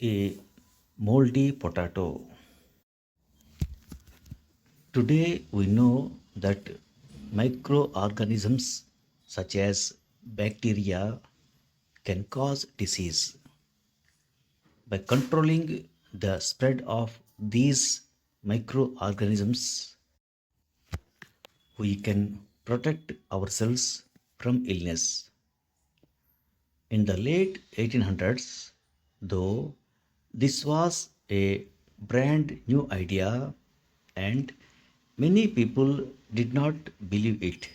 A moldy potato. Today we know that microorganisms such as bacteria can cause disease. By controlling the spread of these microorganisms, we can protect ourselves from illness. In the late 1800s, though, this was a brand new idea and many people did not believe it.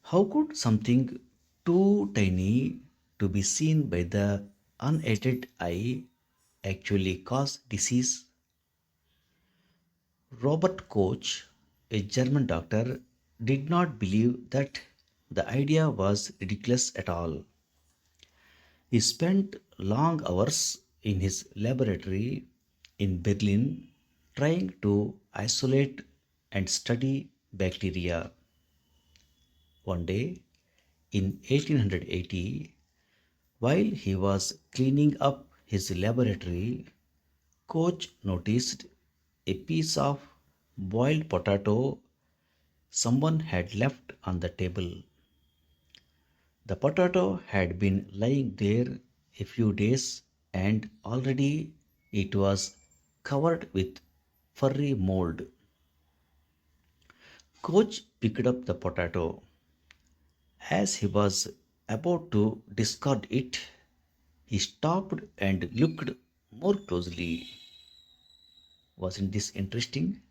How could something too tiny to be seen by the unaided eye actually cause disease? Robert Koch, a German doctor, did not believe that the idea was ridiculous at all. He spent long hours in his laboratory in Berlin trying to isolate and study bacteria. One day in 1880, while he was cleaning up his laboratory, Koch noticed a piece of boiled potato someone had left on the table. The potato had been lying there a few days and already it was covered with furry mold. Coach picked up the potato. As he was about to discard it, he stopped and looked more closely. Wasn't this interesting?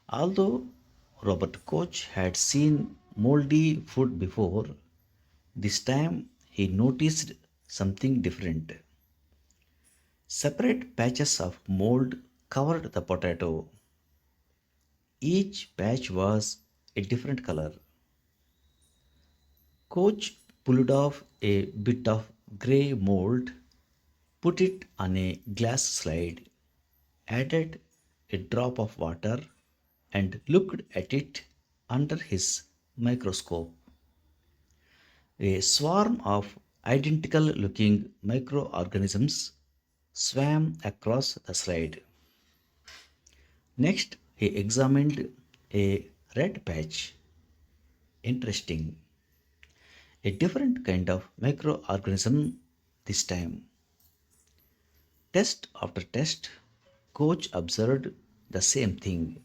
Although Robert Koch had seen moldy food before, this time he noticed something different. Separate patches of mold covered the potato. Each patch was a different color. Coach pulled off a bit of grey mold, put it on a glass slide, added a drop of water, and looked at it under his microscope. A swarm of identical looking microorganisms swam across the slide. Next, he examined a red patch. Interesting. A different kind of microorganism this time. Test after test, Coach observed the same thing.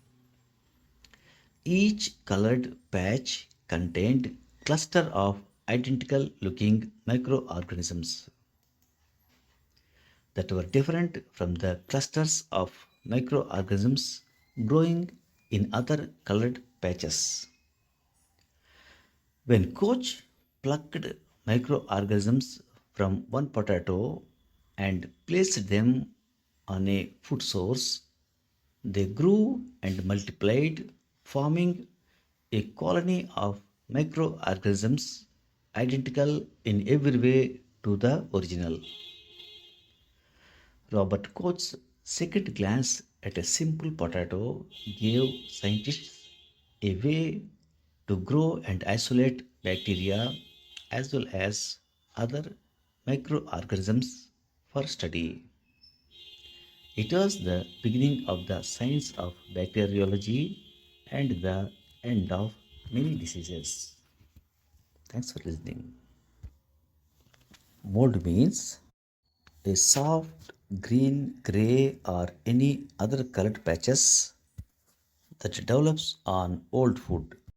Each colored patch contained cluster of identical looking microorganisms that were different from the clusters of microorganisms growing in other colored patches. When Coach plucked microorganisms from one potato and placed them on a food source, they grew and multiplied, forming a colony of microorganisms identical in every way to the original. Robert Koch's second glance at a simple potato gave scientists a way to grow and isolate bacteria as well as other microorganisms for study. It was the beginning of the science of bacteriology and the end of many diseases. Thanks for listening. Mold means a soft green, gray, or any other colored patches that develops on old food.